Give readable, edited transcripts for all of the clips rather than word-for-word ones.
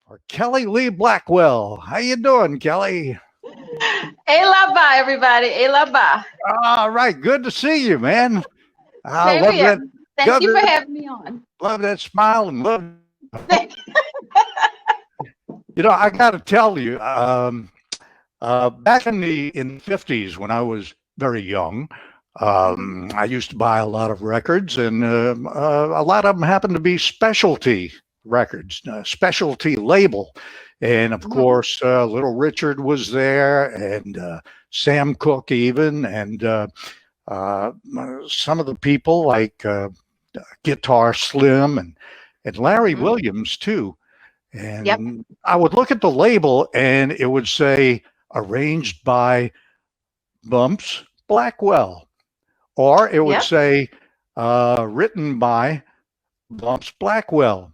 for Kelly Lee Blackwell. How you doing, Kelly? Elaba, everybody. Elaba. All right, good to see you, man. I Same love here. that. Thank you for having me on. Love that smile and love. I got to tell you, back in the 50s when I was very young, I used to buy a lot of records, and a lot of them happened to be specialty records, specialty label. And of course, Little Richard was there, and Sam Cooke even, and some of the people like Guitar Slim and Larry Williams too. And Yep. I would look at the label, and it would say arranged by Bumps Blackwell, or it would Yep. say written by Bumps Blackwell.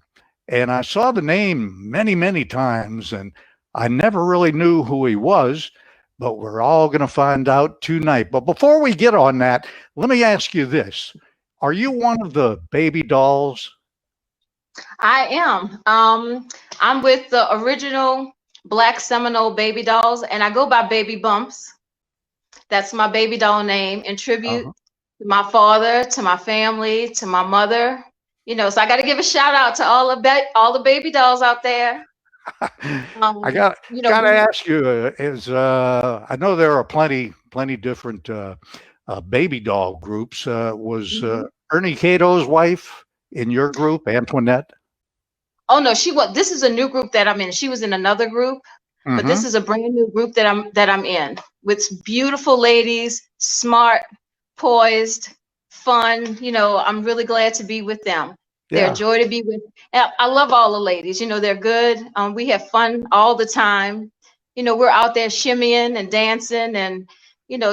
And I saw the name many, many times, and I never really knew who he was, but we're all going to find out tonight. But before we get on that, let me ask you this. Are you one of the baby dolls? I am. I'm with the original Black Seminole baby dolls, and I go by Baby Bumps. That's my baby doll name in tribute to my father, to my family, to my mother. So I got to give a shout out to all the baby dolls out there. I gotta ask you, I know there are plenty different baby doll groups. Was Ernie Cato's wife in your group, Antoinette? Oh no, she was. This is a new group that I'm in. She was in another group, but this is a brand new group that I'm in with beautiful ladies, smart, poised, fun. I'm really glad to be with them. They're a joy to be with. I love all the ladies. They're good. We have fun all the time. We're out there shimmying and dancing and,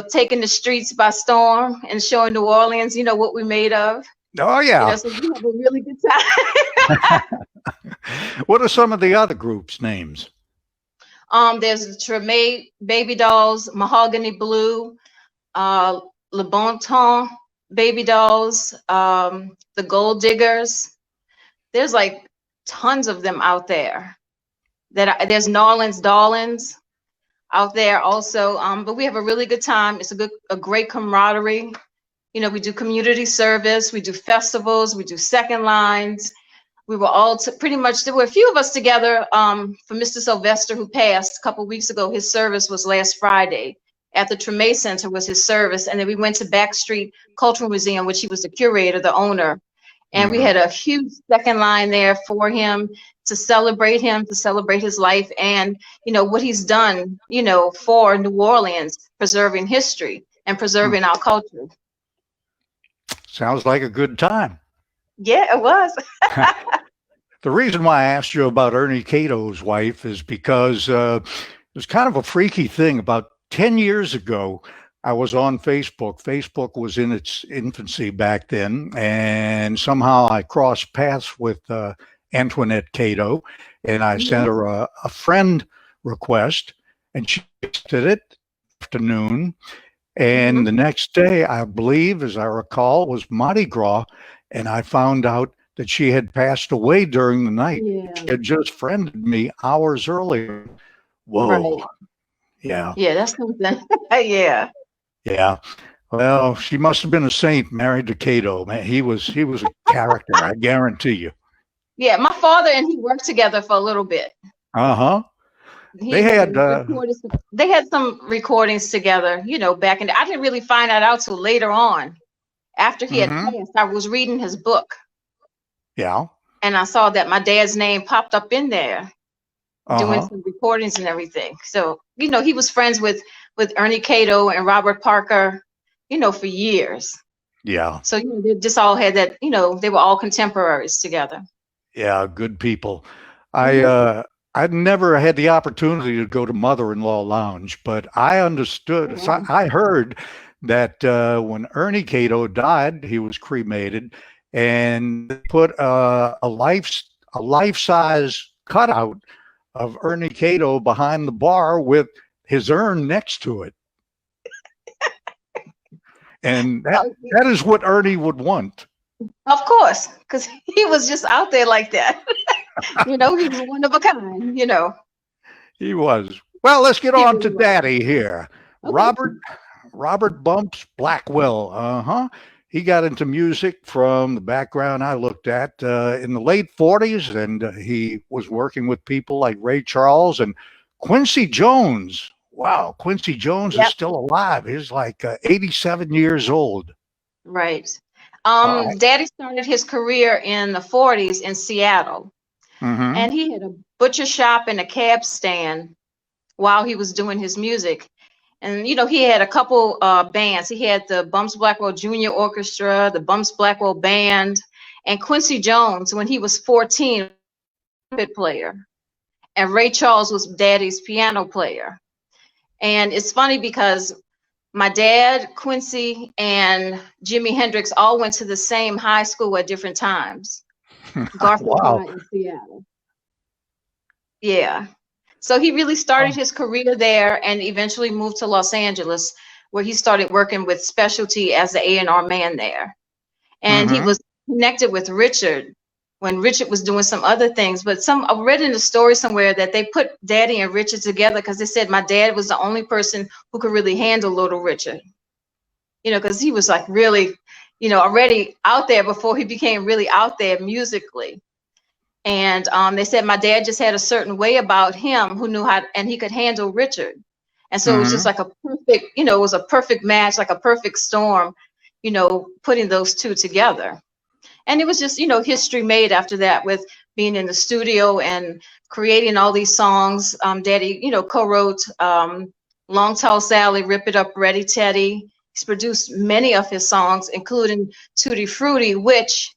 taking the streets by storm and showing New Orleans, what we're made of. Oh, yeah. So we have a really good time. What are some of the other groups' names? There's the Trhe Baby Dolls, Mahogany Blue, Le Bon Ton Baby Dolls, the Gold Diggers. There's like tons of them out there. There's Narlins Darlins out there also. But we have a really good time. It's a great camaraderie. We do community service, we do festivals, we do second lines. We were all pretty much, there were a few of us together for Mr. Sylvester, who passed a couple of weeks ago. His service was last Friday at the Trhe Center was his service. And then we went to Backstreet Cultural Museum, which he was the curator, the owner. And we had a huge second line there for him, to celebrate his life and, what he's done, for New Orleans, preserving history and preserving our culture. Sounds like a good time. Yeah, it was. The reason why I asked you about Ernie Cato's wife is because it was kind of a freaky thing. About 10 years ago, I was on Facebook. Facebook was in its infancy back then, and somehow I crossed paths with Antoinette Cato, and I sent her a friend request, and she accepted it afternoon. And the next day, I believe, as I recall, was Mardi Gras, and I found out that she had passed away during the night. Yeah. She had just friended me hours earlier. Whoa. Right. Yeah. Yeah, that's something. Yeah. Yeah. Well, she must have been a saint married to Cato. Man, he was a character, I guarantee you. Yeah, my father and he worked together for a little bit. They had some recordings together, back in I didn't really find that out till later on. After he had passed, I was reading his book. Yeah. And I saw that my dad's name popped up in there, doing some recordings and everything. So, he was friends with Ernie Cato and Robert Parker, for years. Yeah. So, they just all had that, they were all contemporaries together. Yeah, good people. I'd never had the opportunity to go to Mother-in-Law Lounge, but I understood. I heard that when Ernie Cato died, he was cremated, and they put a life-size cutout of Ernie Cato behind the bar with his urn next to it. And that is what Ernie would want. Of course, because he was just out there like that. You know, he was one of a kind, you know. He was. Well, let's get He on to really was. Daddy here. Okay. Robert Bumps Blackwell. He got into music from the background I looked at in the late 40s, and he was working with people like Ray Charles and Quincy Jones. Wow, Quincy Jones is Yep. still alive. He's like 87 years old. Right. Uh, Daddy started his career in the 40s in Seattle, mm-hmm. and he had a butcher shop and a cab stand while he was doing his music. And you know, he had a couple bands. He had the Bumps Blackwell Junior Orchestra, the Bumps Blackwell Band, and Quincy Jones, when he was 14, trumpet player, and Ray Charles was Daddy's piano player. And it's funny because my dad, Quincy, and Jimi Hendrix all went to the same high school at different times, Garfield Wow. High in Seattle. Yeah. So he really started his career there and eventually moved to Los Angeles, where he started working with Specialty as the A&R man there. And he Mm-hmm. was connected with Richard when Richard was doing some other things. But I read in the story somewhere that they put Daddy and Richard together because they said my dad was the only person who could really handle Little Richard. You know, because he was like really, you know, already out there before he became really out there musically. And they said my dad just had a certain way about him who knew how, and he could handle Richard. And so it was just Mm-hmm. like a perfect, you know, it was a perfect match, like a perfect storm, you know, putting those two together. And it was just, you know, history made after that with being in the studio and creating all these songs. Daddy, you know, co-wrote Long Tall Sally, Rip It Up, Ready Teddy. He's produced many of his songs, including Tutti Frutti, which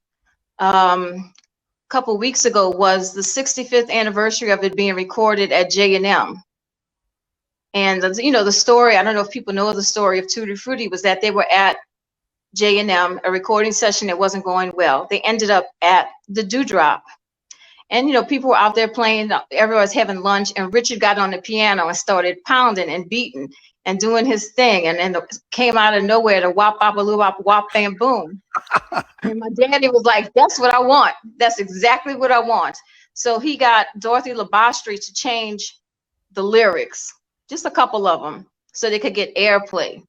couple weeks ago was the 65th anniversary of it being recorded at J&M. And you know, the story, I don't know if people know the story of Tutti Frutti, was that they were at J&M, a recording session that wasn't going well. They ended up at the Dewdrop. And, you know, people were out there playing, everyone was having lunch, and Richard got on the piano and started pounding and beating and doing his thing. And then came out of nowhere to wop, bop, a loo, wop, wop, bam, boom. And my daddy was like, that's what I want. That's exactly what I want. So he got Dorothy Labastri to change the lyrics, just a couple of them, so they could get airplay.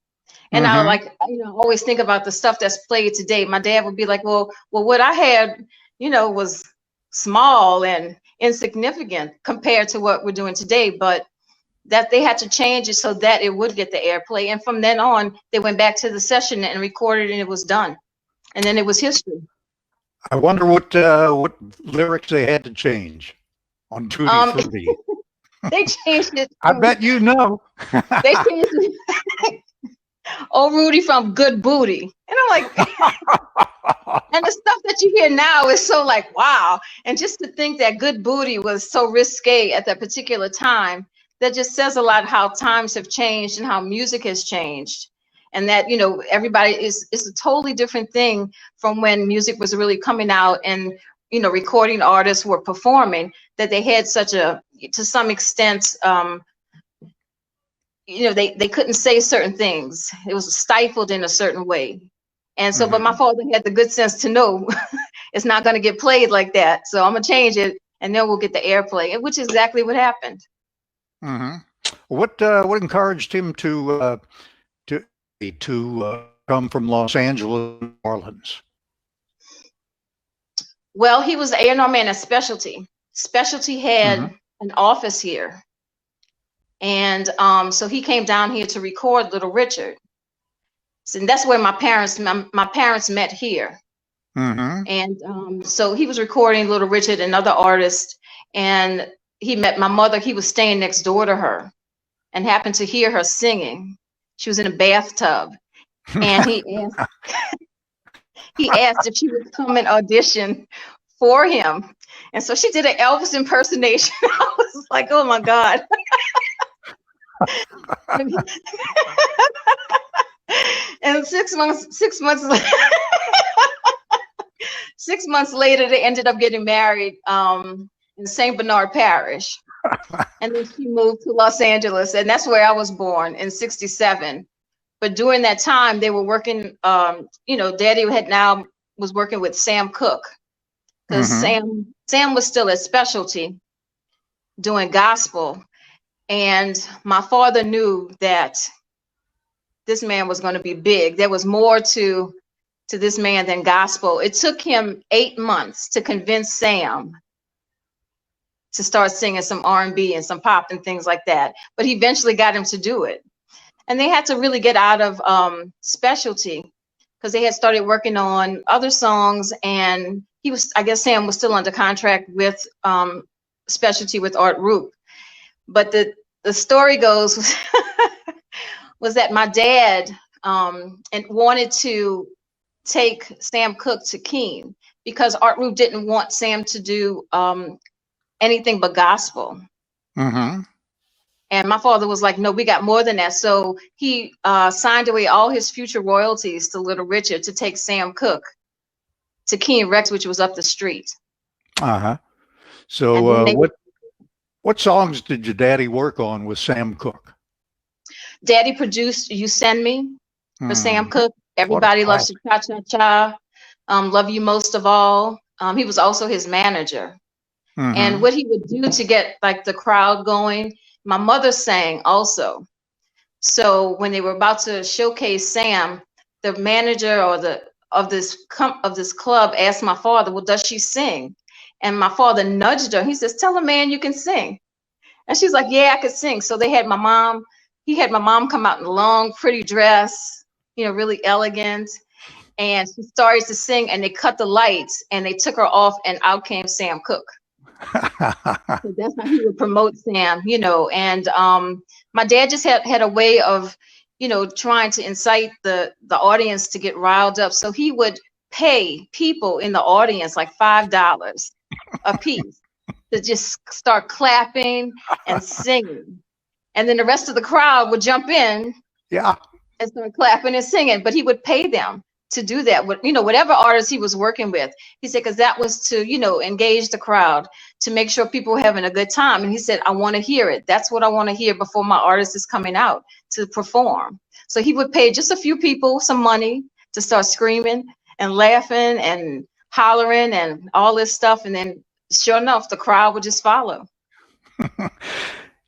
And I Mm-hmm. like, you know, always think about the stuff that's played today. My dad would be like, well, what I had, you know, was small and insignificant compared to what we're doing today. But that they had to change it so that it would get the airplay. And from then on, they went back to the session and recorded, and it was done. And then it was history. I wonder what lyrics they had to change on Tutti Um, Frutti. they changed it. I bet you know. They changed it. Oh, Rudy from Good Booty. And I'm like, and the stuff that you hear now is so like, wow. And just to think that Good Booty was so risque at that particular time, that just says a lot how times have changed and how music has changed. And that, you know, everybody is a totally different thing from when music was really coming out and, you know, recording artists were performing, that they had such a, to some extent, you know, they couldn't say certain things. It was stifled in a certain way. And so, but my father had the good sense to know it's not going to get played like that. So I'm going to change it, and then we'll get the airplay, which is exactly what happened. Mm-hmm. What encouraged him to come from Los Angeles to New Orleans? Well, he was A&R man at Specialty. Specialty had an office here. And so he came down here to record Little Richard. So that's where my parents met here. And so he was recording Little Richard and other artists, and he met my mother. He was staying next door to her and happened to hear her singing. She was in a bathtub, and he asked if she would come and audition for him. And so she did an Elvis impersonation. I was like, oh my God. And 6 months later, they ended up getting married in St. Bernard Parish. And then she moved to Los Angeles, and that's where I was born in '67. But during that time, they were working, you know, Daddy was working with Sam Cooke. because Sam was still a specialty doing gospel, and my father knew that this man was going to be big. There was more to this man than gospel. It took him 8 months to convince Sam to start singing some R&B and some pop and things like that, but he eventually got him to do it. And they had to really get out of specialty, because they had started working on other songs, and I guess Sam was still under contract with specialty with Art Roop. But the story goes was that my dad and wanted to take Sam Cooke to Keene, because Art Roop didn't want Sam to do anything but gospel. And my father was like, no, we got more than that. So he signed away all his future royalties to Little Richard to take Sam Cooke to Keene Rex, which was up the street. So what songs did your daddy work on with Sam Cooke? Daddy produced You Send Me for Sam Cooke. Everybody Loves to Cha Cha Cha. Love You Most of All. He was also his manager. And what he would do to get like the crowd going, my mother sang also. So when they were about to showcase Sam, the manager of this club asked my father, well, does she sing? And my father nudged her. He says, tell a man you can sing. And she's like, yeah, I could sing. So he had my mom come out in a long, pretty dress, really elegant. And she started to sing, and they cut the lights and they took her off, and out came Sam Cooke. So that's how he would promote Sam, and my dad just had a way of, trying to incite the audience to get riled up. So he would pay people in the audience like $5 a piece to just start clapping and singing. And then the rest of the crowd would jump in and start clapping and singing, but he would pay them to do that with, whatever artist he was working with. He said, because that was to, engage the crowd, to make sure people were having a good time. And he said, I want to hear it. That's what I want to hear before my artist is coming out to perform. So he would pay just a few people some money to start screaming and laughing and hollering and all this stuff. And then sure enough, the crowd would just follow.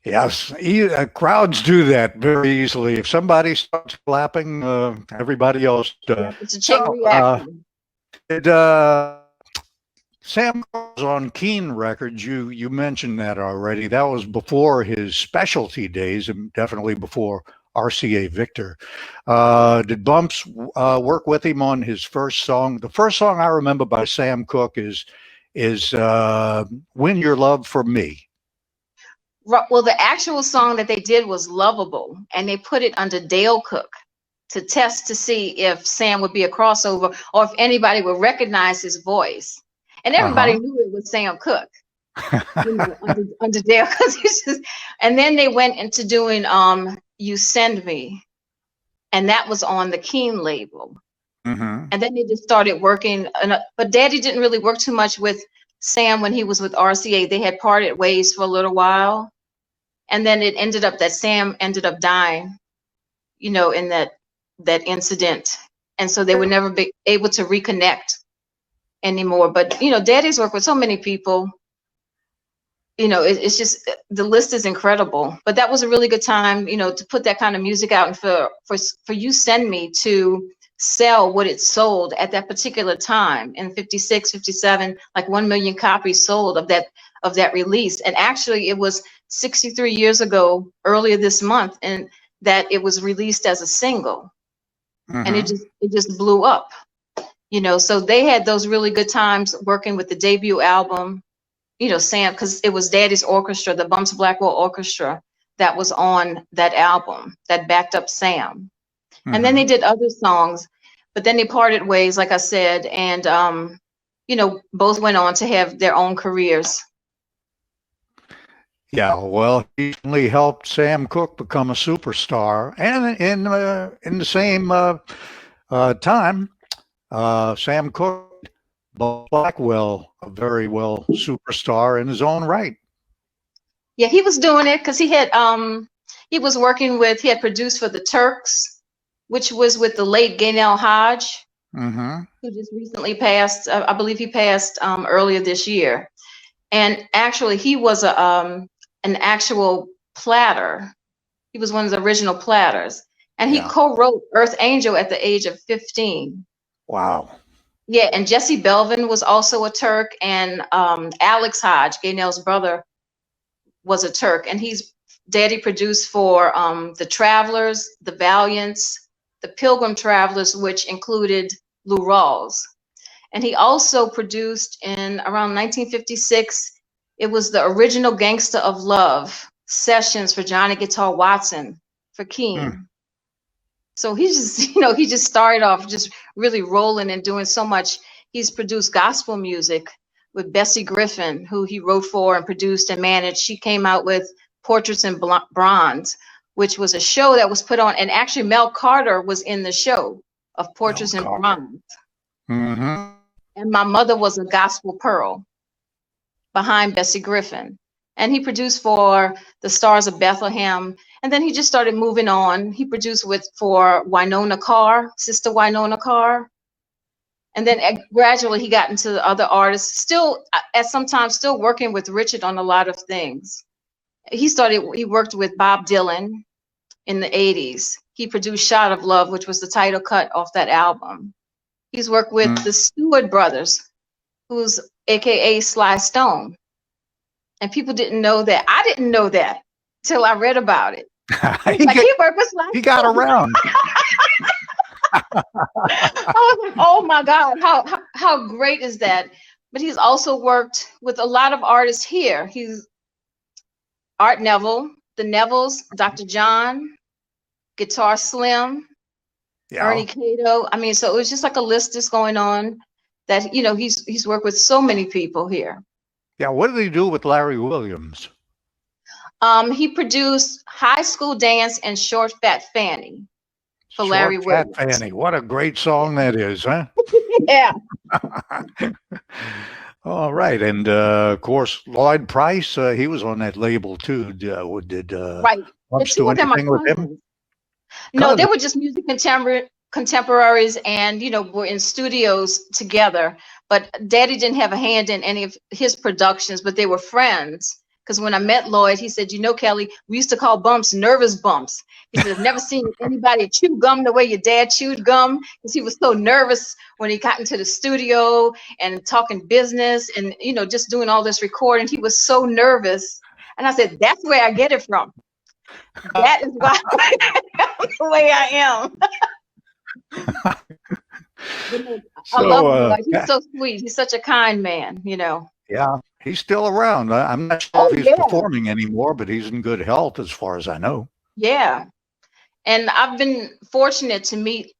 Yes, crowds do that very easily. If somebody starts clapping, everybody else does. It's a chain reaction. Sam was on Keene Records. You mentioned that already. That was before his specialty days, and definitely before RCA Victor. Did Bumps work with him on his first song? The first song I remember by Sam Cooke is "Win Your Love from Me." Well, the actual song that they did was Lovable, and they put it under Dale Cook to test to see if Sam would be a crossover or if anybody would recognize his voice. And everybody knew it was Sam Cooke, under Dale. And then they went into doing You Send Me, and that was on the Keene label. And then they just started working. But Daddy didn't really work too much with Sam when he was with RCA. They had parted ways for a little while. And then it ended up that Sam ended up dying, in that incident. And so they would never be able to reconnect anymore. But, Daddy's worked with so many people. It's just, the list is incredible. But that was a really good time, to put that kind of music out, and for You Send Me to sell what it sold at that particular time in 56, 57, like 1 million copies sold of that release. And actually it was 63 years ago, earlier this month, and that it was released as a single. And it just blew up, so they had those really good times working with the debut album, Sam, because it was Daddy's orchestra, the Bumps Blackwell Orchestra, that was on that album that backed up Sam. And then they did other songs, but then they parted ways, like I said, and both went on to have their own careers. Yeah, well, he certainly helped Sam Cooke become a superstar, and in the same time, Sam Cooke, Blackwell, a very well superstar in his own right. Yeah, he was doing it because he had he was working with, he had produced for the Turks, which was with the late Gaynell Hodge. Mm-hmm. who just recently passed. I believe he passed earlier this year. And actually, he was an actual platter. He was one of the original platters, and he Yeah. co-wrote Earth Angel at the age of 15. Wow. Yeah, and Jesse Belvin was also a Turk, and Alex Hodge, Gaynell's brother, was a Turk, and Daddy produced for the Travelers, the Valiants, the Pilgrim Travelers, which included Lou Rawls. And he also produced in around 1956, it was the original Gangsta of Love sessions for Johnny Guitar Watson for King. Hmm. So he just, he just started off just really rolling and doing so much. He's produced gospel music with Bessie Griffin, who he wrote for and produced and managed. She came out with Portraits in Bronze, which was a show that was put on, and actually Mel Carter was in the show of Portraits in Bronze. Mm-hmm. And my mother was a gospel pearl behind Bessie Griffin. And he produced for the Stars of Bethlehem. And then he just started moving on. He produced for Winona Carr, Sister Winona Carr. And then gradually he got into the other artists, still at sometimes still working with Richard on a lot of things. He worked with Bob Dylan in the 80s. He produced Shot of Love, which was the title cut off that album. He's worked with the Stewart brothers, who's AKA Sly Stone. And people didn't know that. I didn't know that till I read about it. He worked with Sly Stone. He got around. I was like, oh my God, how great is that? But he's also worked with a lot of artists here. He's Art Neville, the Nevilles, Dr. John, Guitar Slim, Ernie, Cato. I mean, so it was just like a list that's going on that, he's worked with so many people here. Yeah. What did he do with Larry Williams? He produced High School Dance and Short Fat Fanny for Larry Williams. Short Fat Fanny. What a great song that is, huh? Yeah. All right. And of course, Lloyd Price, he was on that label too. Did right. Bumps do anything with him? No, they were just music contemporaries, and were in studios together. But Daddy didn't have a hand in any of his productions, but they were friends. Because when I met Lloyd, he said, Kelly, we used to call bumps nervous bumps. He said, I've never seen anybody chew gum the way your dad chewed gum, because he was so nervous when he got into the studio and talking business and, just doing all this recording. He was so nervous. And I said, that's where I get it from. That is why I am the way I am. I love him. He's so sweet. He's such a kind man, Yeah, he's still around. I'm not sure if he's performing anymore, but he's in good health as far as I know. Yeah. And I've been fortunate to meet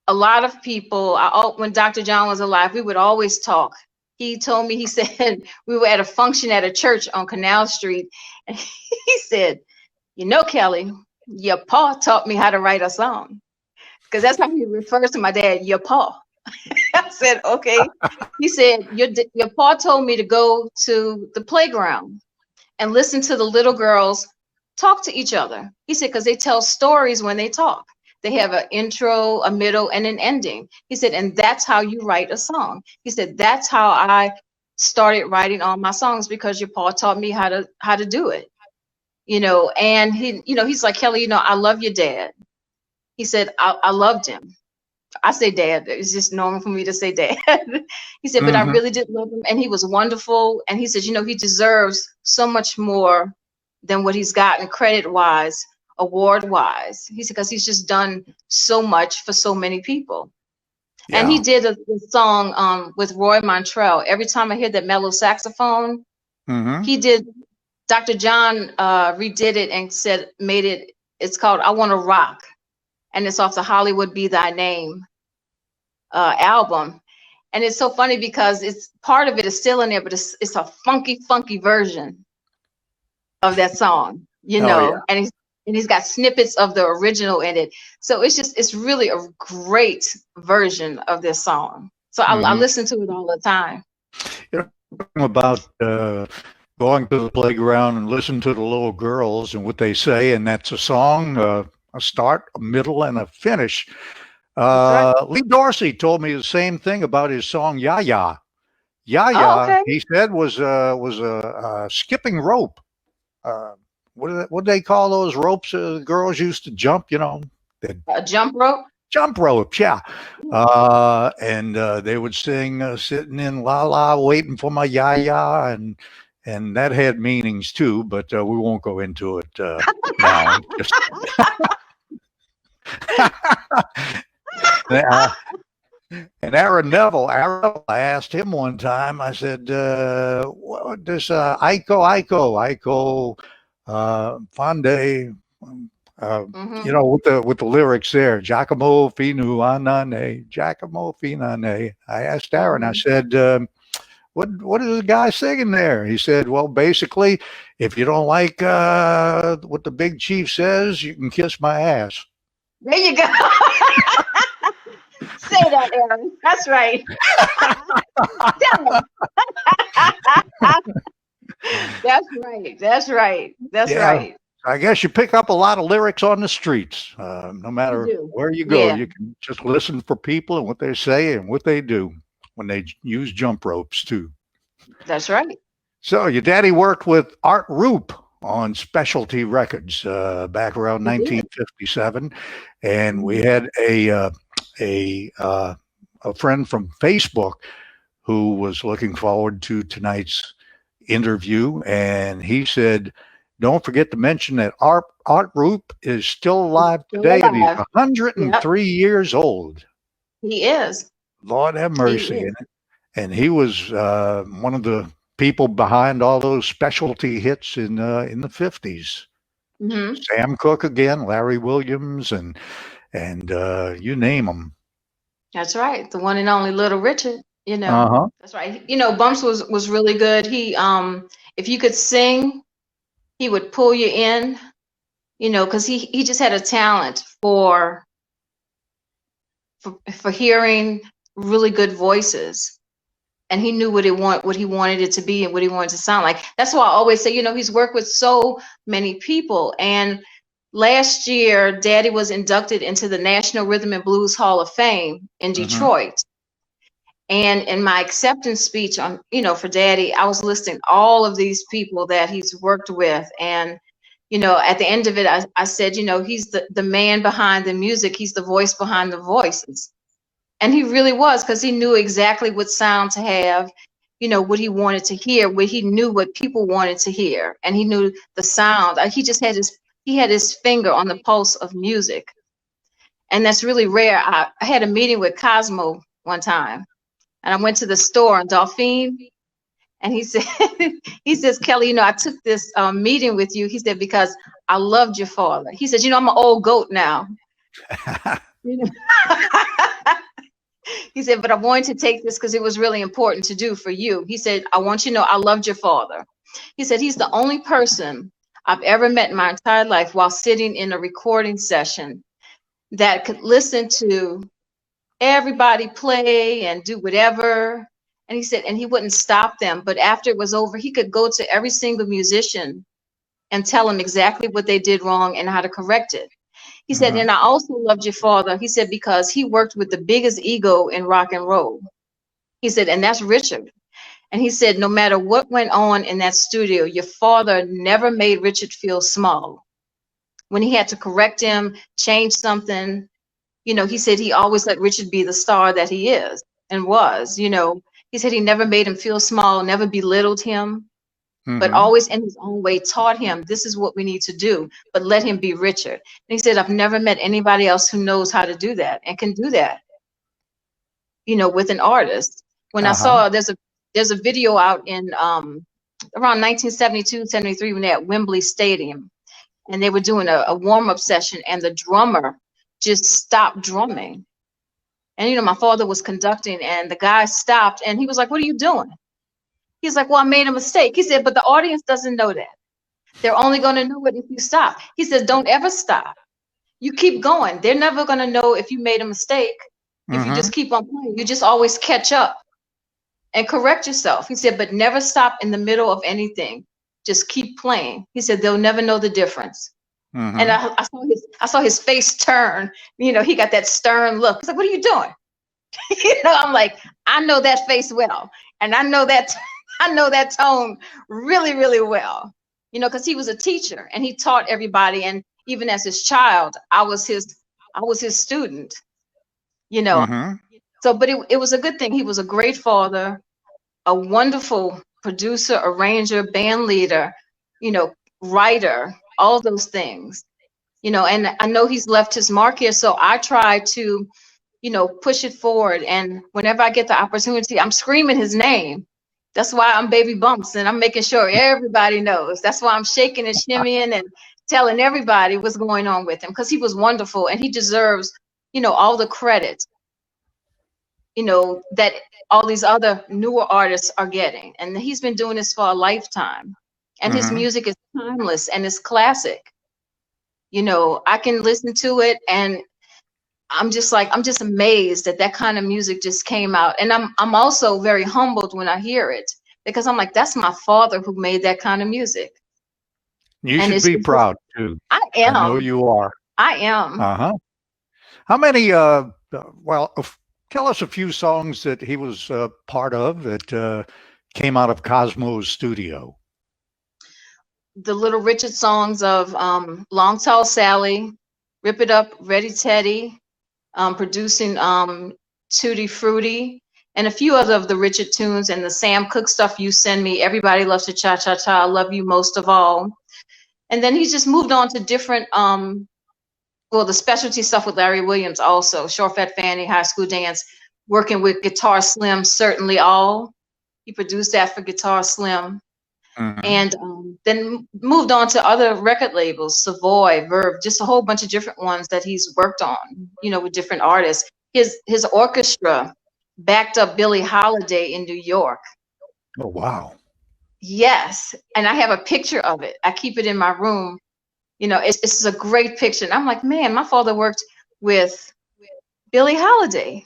a lot of people. When Dr. John was alive, we would always talk. He told me, he said, we were at a function at a church on Canal Street, and he said, Kelly, your pa taught me how to write a song. Because that's how he refers to my dad, your pa. I said, okay. He said, your pa told me to go to the playground and listen to the little girls talk to each other. He said, because they tell stories when they talk. They have an intro, a middle, and an ending. He said, and that's how you write a song. He said, that's how I started writing all my songs, because your pa taught me how to do it. And he's like, Kelly, I love your dad. He said, I loved him. I say dad. It's just normal for me to say dad. He said, but I really did love him, and he was wonderful. And he said, he deserves so much more than what he's gotten credit-wise, award-wise. He said, because he's just done so much for so many people. Yeah. And he did a song with Roy Montrell. Every time I hear that mellow saxophone, he did. Dr. John redid it and it's called I Want to Rock. And it's off the Hollywood Be Thy Name album. And it's so funny because it's part of it is still in there, but it's a funky version of that song, Yeah. and he's got snippets of the original in it. So it's really a great version of this song. So I listen to it all the time. About going to the playground and listen to the little girls and what they say, and that's a song, a start, a middle, and a finish. That's right. Lee Dorsey told me the same thing about his song "Ya Ya." Ya Oh, Ya, okay. he said was a skipping rope. Uh, what do they call those ropes girls used to jump? You know, the A jump rope. jump ropes. Yeah, and they would sing "Sitting in La La, Waiting for My Ya Ya," and that had meanings too. But we won't go into it now. Just And Aaron Neville, I asked him one time, I said, what does Aiko, Fonde, Hmm. you know, with the lyrics there, Giacomo Finu Anane, Giacomo Finane. I asked Aaron, I Hmm. said, what is the guy singing there? He said, well, basically, if you don't like what the big chief says, you can kiss my ass. There you go. Say that, Aaron. That's right. Tell 'em. That's right. That's right. That's Yeah, right. I guess you pick up a lot of lyrics on the streets. No You matter do. where you go, Yeah, you can just listen for people and what they say and what they do when they use jump ropes too. that's right. So your daddy worked with Art Roop on Specialty Records back around He did. 1957, and we Hmm. had a uh, a friend from Facebook who was looking forward to tonight's interview, and he said, "Don't forget to mention that Art Roop is still alive Still today, and he's alive. 103 Yep, years old. he is. Lord have He mercy!" is. And he was one of the people behind all those specialty hits in the 50s. Hmm. Sam Cooke again, Larry Williams, and you name them. That's right. The one and only Little Richard. You Uh know. huh. That's right. You know, Bumps was really good. He if you could sing, he would pull you in. You know, because he just had a talent for hearing really good voices, and he knew what he wanted it to be and what he wanted to sound like. That's why I always say, you know, he's worked with so many people. And last year, Daddy was inducted into the National Rhythm and Blues Hall of Fame in Hmm. Detroit. And in my acceptance speech on, you know, for Daddy, I was listing all of these people that he's worked with. And, you know, at the end of it, I said, you know, he's the man behind the music. He's the voice behind the voices. And he really was, because he knew exactly what sound to have, you know, what he wanted to hear, what he knew what people wanted to hear. And he knew the sound. He just had his finger on the pulse of music. And that's really rare. I had a meeting with Cosimo one time, and I went to the store on Dauphine, and he said, he says, Kelly, you know, I took this meeting with you. He said, because I loved your father. He said, you know, I'm an old goat now. You know? He said, but I wanted to take this because it was really important to do for you. He said, I want you to know I loved your father. He said, he's the only person I've ever met in my entire life while sitting in a recording session that could listen to everybody play and do whatever. And he said, and he wouldn't stop them. But after it was over, he could go to every single musician and tell them exactly what they did wrong and how to correct it. He said, Hmm. and I also loved your father. He said, because he worked with the biggest ego in rock and roll. He said, and that's Richard. And he said, no matter what went on in that studio, your father never made Richard feel small. When he had to correct him, change something, you know, he said he always let Richard be the star that he is and was, you know. He said he never made him feel small, never belittled him, but Hmm. always in his own way taught him this is what we need to do, but let him be Richard. And he said, I've never met anybody else who knows how to do that and can do that, you know, with an artist. When I Uh huh. saw there's a video out in around 1972, 73 when they're at Wembley Stadium, and they were doing a warm-up session, and the drummer just stopped drumming. And you know, my father was conducting, and the guy stopped, and he was like, "What are you doing?" He's like, "Well, I made a mistake." He said, "But the audience doesn't know that. They're only going to know it if you stop." He says, "Don't ever stop. You keep going. They're never going to know if you made a mistake if you Hmm. just keep on playing. You just always catch up and correct yourself." He said, "But never stop in the middle of anything. Just keep playing." He said, "They'll never know the difference." And Mm-hmm. I saw his face turn. You know, he got that stern look. He's like, "What are you doing?" You know, I'm like, I know that face well, and I know that I know that tone really, really well. You know, because he was a teacher and he taught everybody, and even as his child, I was his student. You know, Mm-hmm. so but it was a good thing. He was a great father, a wonderful producer, arranger, band leader, you know, writer, all those things. You know, and I know he's left his mark here, so I try to, you know, push it forward. And whenever I get the opportunity, I'm screaming his name. That's why I'm baby bumps, and I'm making sure everybody knows. That's why I'm shaking and shimmying and telling everybody what's going on with him, because he was wonderful and he deserves, you know, all the credit, you know, that all these other newer artists are getting. And he's been doing this for a lifetime. And his Mm-hmm. music is timeless and it's classic. You know, I can listen to it and I'm just amazed that that kind of music just came out. And I'm also very humbled when I hear it, because I'm like, that's my father who made that kind of music. You And should it's be just, proud too. I I know am, you are. I am. Uh-huh. How many, well, tell us a few songs that he was part of that came out of Cosmo's studio. The Little Richard songs of Long Tall Sally, Rip It Up, Ready Teddy, producing Tutti Frutti, and a few other of the Richard tunes and the Sam Cooke stuff you send me. Everybody loves to cha cha cha. I love you most of all. And then he's just moved on to different, well, the specialty stuff with Larry Williams also, Short Fat Fanny, High School Dance, working with Guitar Slim, Certainly All. He produced that for Guitar Slim. Mm-hmm. And then moved on to other record labels, Savoy, Verve, just a whole bunch of different ones that he's worked on, you know, with different artists. His orchestra backed up Billie Holiday in New York. Oh, wow. Yes, and I have a picture of it. I keep it in my room. You know, it's a great picture. And I'm like, man, my father worked with Billie Holiday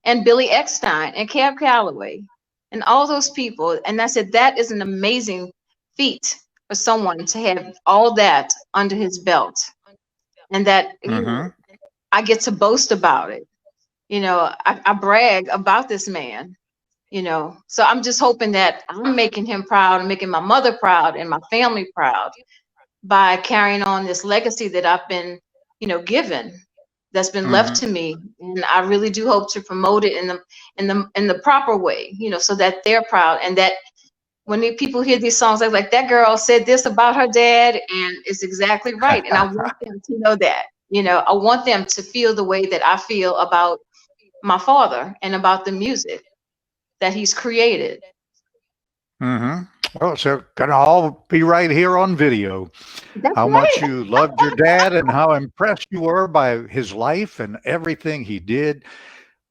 and Billy Eckstein and Cab Calloway and all those people. And I said, that is an amazing feat for someone to have all that under his belt. And that, you Mm-hmm. know, I get to boast about it. You know, I brag about this man, you know. So I'm just hoping that I'm making him proud and making my mother proud and my family proud by carrying on this legacy that I've been, you know, given, that's been left Mm-hmm. to me. And I really do hope to promote it in the proper way, you know, so that they're proud, and that when people hear these songs, they're like, that girl said this about her dad, and it's exactly right. And I want them to know that, you know, I want them to feel the way that I feel about my father and about the music that he's created. Mm-hmm. Well, so gonna all be right here on video. That's How much right. you loved your dad and how impressed you were by his life and everything he did.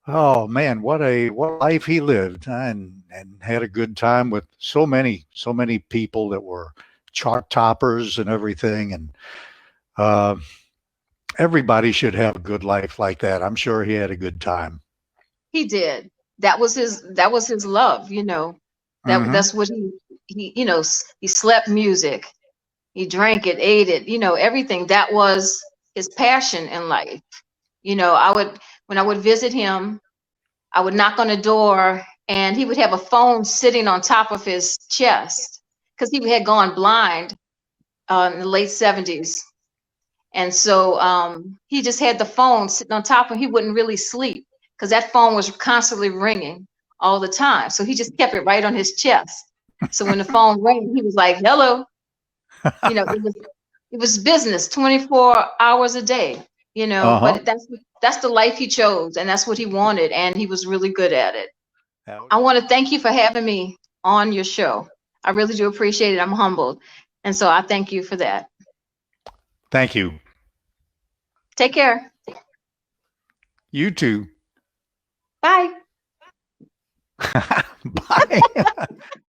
Oh man, what a life he lived, and had a good time with so many people that were chart toppers and everything. And uh, everybody should have a good life like that. I'm sure he had a good time. He did. That was his love, you know. Mm-hmm. That's what he you know, he slept music. He drank it, ate it, you know, everything. That was his passion in life. You know, when I would visit him, I would knock on the door and he would have a phone sitting on top of his chest, because he had gone blind in the late 70s. And so he just had the phone sitting on top, and he wouldn't really sleep because that phone was constantly ringing all the time. So he just kept it right on his chest. So when the phone rang, he was like, hello. You know, it was business 24 hours a day, you know, Uh-huh. but that's the life he chose, and that's what he wanted, and he was really good at it. I want to thank you for having me on your show. I really do appreciate it. I'm humbled. And so I thank you for that. Thank you. Take care. You too. Bye. Bye.